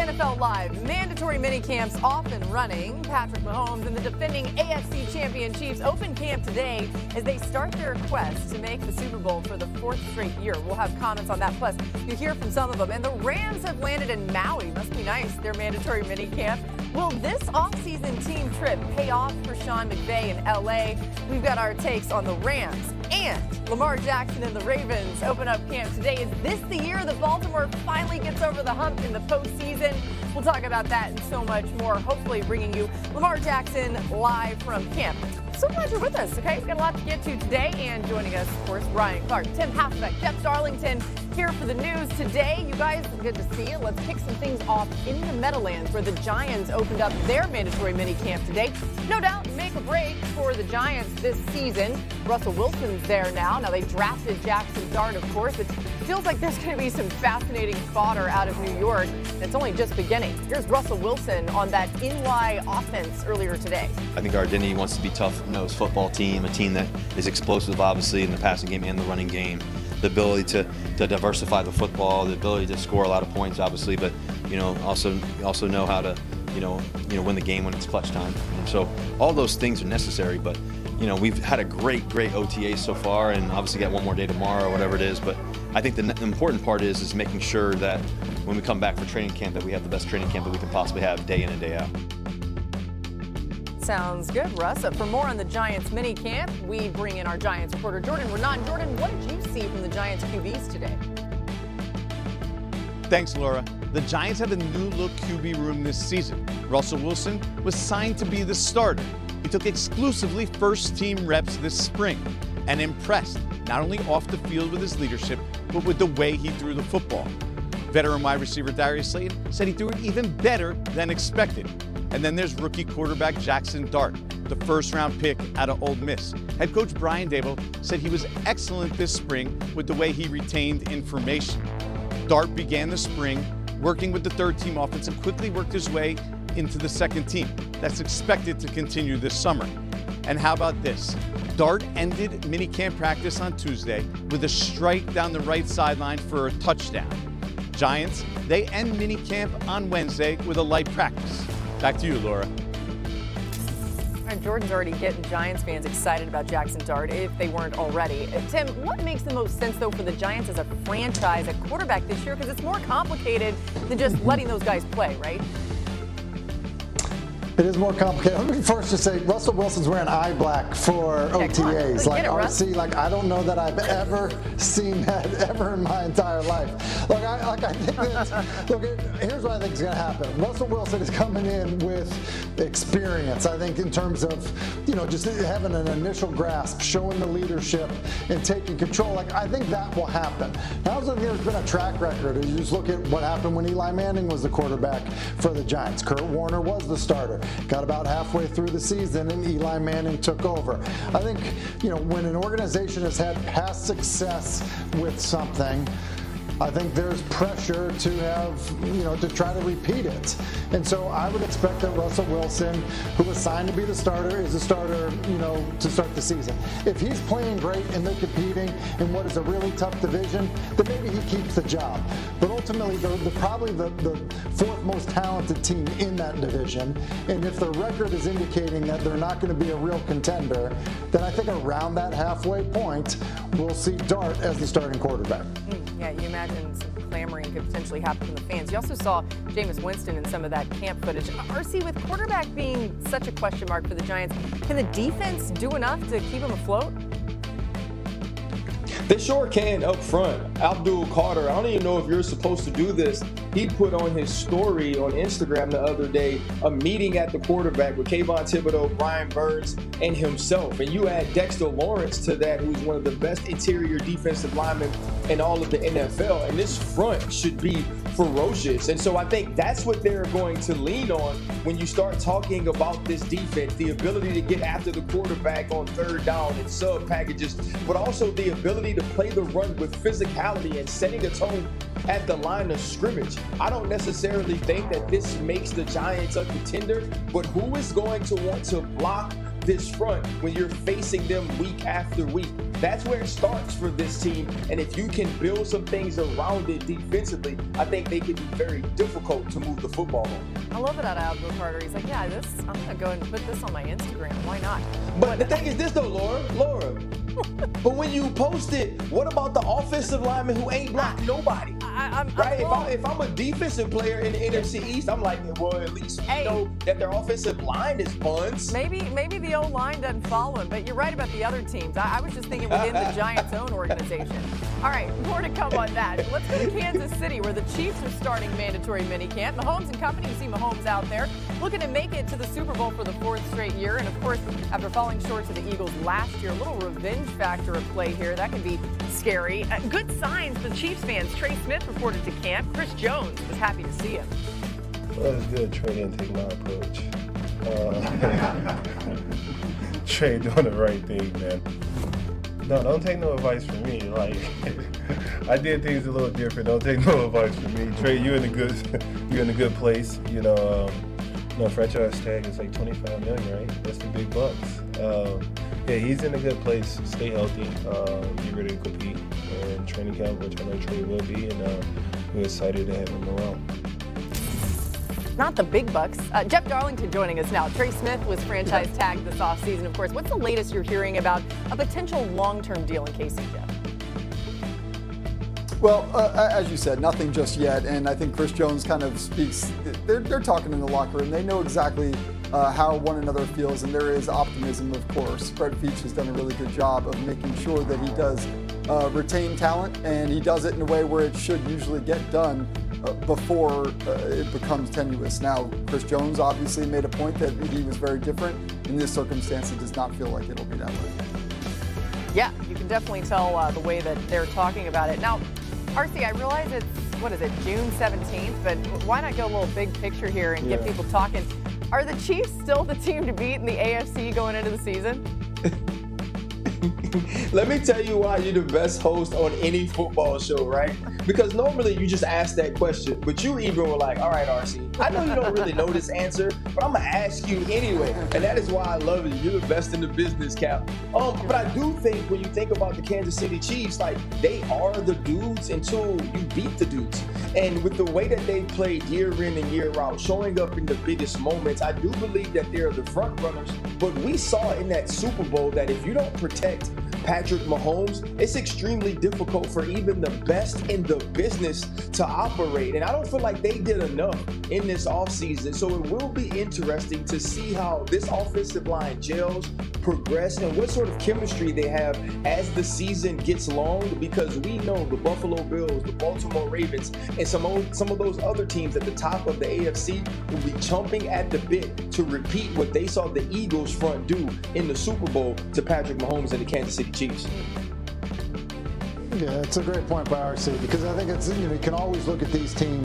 NFL Live. Mandatory mini camps off and running. Patrick Mahomes and the defending AFC champion Chiefs open camp today as they start their quest to make the Super Bowl for the 4th straight year. We'll have comments on that. Plus, you hear from some of them. And the Rams have landed in Maui. Must be nice, their mandatory mini camp. Will this offseason team trip pay off for Sean McVay in L.A.? We've got our takes on the Rams. And Lamar Jackson and the Ravens open up camp today. Is this the year that Baltimore finally gets over the hump in the postseason? We'll talk about that and so much more, hopefully bringing you Lamar Jackson live from camp. So glad you're with us, okay? We've got a lot to get to today, and joining us, of course, Ryan Clark, Tim Hasselbeck, Jeff Darlington here for the news today. You guys, good to see you. Let's kick some things off in the Meadowlands, where the Giants opened up their mandatory mini camp today. No doubt, make a break for the Giants this season. Russell Wilson's there now. Now, they drafted Jackson Dart, of course. It feels like there's going to be some fascinating fodder out of New York. It's only just beginning. Here's Russell Wilson on that NY offense earlier today. I think our identity wants to be tough-nosed football team, a team that is explosive, obviously, in the passing game and the running game. The ability to diversify the football, the ability to score a lot of points, obviously, but also know how to win the game when it's clutch time. And so all those things are necessary. But we've had a great OTA so far, and obviously got one more day tomorrow, whatever it is. But I think the important part is making sure that when we come back for training camp, that we have the best training camp that we can possibly have day in and day out. Sounds good, Russ. For more on the Giants mini camp, we bring in our Giants reporter, Jordan Renan. Jordan, what did you see from the Giants QBs today? Thanks, Laura. The Giants have a new-look QB room this season. Russell Wilson was signed to be the starter. He took exclusively first-team reps this spring and impressed, not only off the field with his leadership, but with the way he threw the football. Veteran wide receiver Darius Slayton said he threw it even better than expected. And then there's rookie quarterback Jackson Dart, the first-round pick out of Ole Miss. Head coach Brian Daboll said he was excellent this spring with the way he retained information. Dart began the spring working with the third-team offense and quickly worked his way into the second team. That's expected to continue this summer. And how about this? Dart ended minicamp practice on Tuesday with a strike down the right sideline for a touchdown. Giants, they end minicamp on Wednesday with a light practice. Back to you, Laura. All right, Jordan's already getting Giants fans excited about Jackson Dart, if they weren't already. Tim, what makes the most sense, though, for the Giants as a franchise at quarterback this year? Because it's more complicated than just letting those guys play, right? It is more complicated. Let me first just say, Russell Wilson's wearing eye black for OTAs. I don't know that I've ever seen that ever in my entire life. I think that, here's what I think is going to happen. Russell Wilson is coming in with experience, I think, in terms of, just having an initial grasp, showing the leadership and taking control. I think that will happen. Now, there's been a track record. You just look at what happened when Eli Manning was the quarterback for the Giants. Kurt Warner was the starter. Got about halfway through the season, and Eli Manning took over. I think, when an organization has had past success with something, I think there's pressure to have, to try to repeat it. And so I would expect that Russell Wilson, who was signed to be the starter, is a starter, to start the season. If he's playing great and they're competing in what is a really tough division, then maybe he keeps the job. But ultimately, they're probably the fourth most talented team in that division. And if the record is indicating that they're not going to be a real contender, then I think around that halfway point, we'll see Dart as the starting quarterback. Yeah, you imagine some clamoring could potentially happen from the fans. You also saw Jameis Winston in some of that camp footage. RC, with quarterback being such a question mark for the Giants, can the defense do enough to keep him afloat? They sure can up front. Abdul Carter, I don't even know if you're supposed to do this. He put on his story on Instagram the other day a meeting at the quarterback with Kayvon Thibodeau, Brian Burns, and himself. And you add Dexter Lawrence to that, who's one of the best interior defensive linemen in all of the NFL. And this front should be ferocious. And so I think that's what they're going to lean on when you start talking about this defense, the ability to get after the quarterback on third down and sub packages, but also the ability to play the run with physicality and setting a tone at the line of scrimmage. I don't necessarily think that this makes the Giants a contender, but who is going to want to block this front when you're facing them week after week. That's where it starts for this team. And if you can build some things around it defensively, I think they can be very difficult to move the football on. I love it out of Abdul Carter. He's like, yeah, I'm going to go ahead and put this on my Instagram. Why not? But the thing is this, though, Laura. But when you post it, what about the offensive lineman who ain't blocked nobody? If I'm a defensive player in the NFC East, I'm like, well, at least we know that their offensive line is buns. Maybe the O-line doesn't follow him, but you're right about the other teams. I was just thinking within the Giants' own organization. All right, more to come on that. Let's go to Kansas City, where the Chiefs are starting mandatory minicamp. Mahomes and company, you see Mahomes out there, looking to make it to the Super Bowl for the 4th straight year. And, of course, after falling short to the Eagles last year, a little revenge factor at play here. That can be scary. Good signs for Chiefs fans. Trey Smith reported to camp. Chris Jones was happy to see him. Well, it's good. Trey didn't take my approach. Trey doing the right thing, man. No, don't take no advice from me. Like, I did things a little different. Don't take no advice from me. Trey, you're in a good place. Franchise tag is like $25 million, right? That's the big bucks. Yeah, he's in a good place. Stay healthy, be ready to compete in training camp, which I know Trey will be, and we're excited to have him around. Not the big bucks. Jeff Darlington joining us now. Trey Smith was franchise tagged this offseason, of course. What's the latest you're hearing about a potential long-term deal in KC, Jeff? Well, as you said, nothing just yet, and I think Chris Jones kind of speaks. They're talking in the locker room. They know exactly how one another feels, and there is optimism, of course. Brett Veach has done a really good job of making sure that he does retain talent, and he does it in a way where it should usually get done before it becomes tenuous. Now, Chris Jones obviously made a point that he was very different. In this circumstance, it does not feel like it'll be that way. Yeah, you can definitely tell the way that they're talking about it. Now, RC, I realize it's, June 17th, but why not go a little big picture here and get people talking? Are the Chiefs still the team to beat in the AFC going into the season? Let me tell you why you're the best host on any football show, right? Because normally you just ask that question, but you even were like, all right, RC, I know you don't really know this answer, but I'm going to ask you anyway. And that is why I love you. You're the best in the business, Cap. But I do think when you think about the Kansas City Chiefs, like, they are the dudes until you beat the dudes. And with the way that they played year in and year out, showing up in the biggest moments, I do believe that they're the front runners. But we saw in that Super Bowl that if you don't protect Patrick Mahomes, it's extremely difficult for even the best in the business to operate. And I don't feel like they did enough in this offseason. So it will be interesting to see how this offensive line gels, progress, and what sort of chemistry they have as the season gets long, because we know the Buffalo Bills, the Baltimore Ravens, and some of those other teams at the top of the AFC will be chomping at the bit to repeat what they saw the Eagles front do in the Super Bowl to Patrick Mahomes and the Kansas City Chiefs. Yeah, it's a great point by RC, because I think it's, you can always look at these teams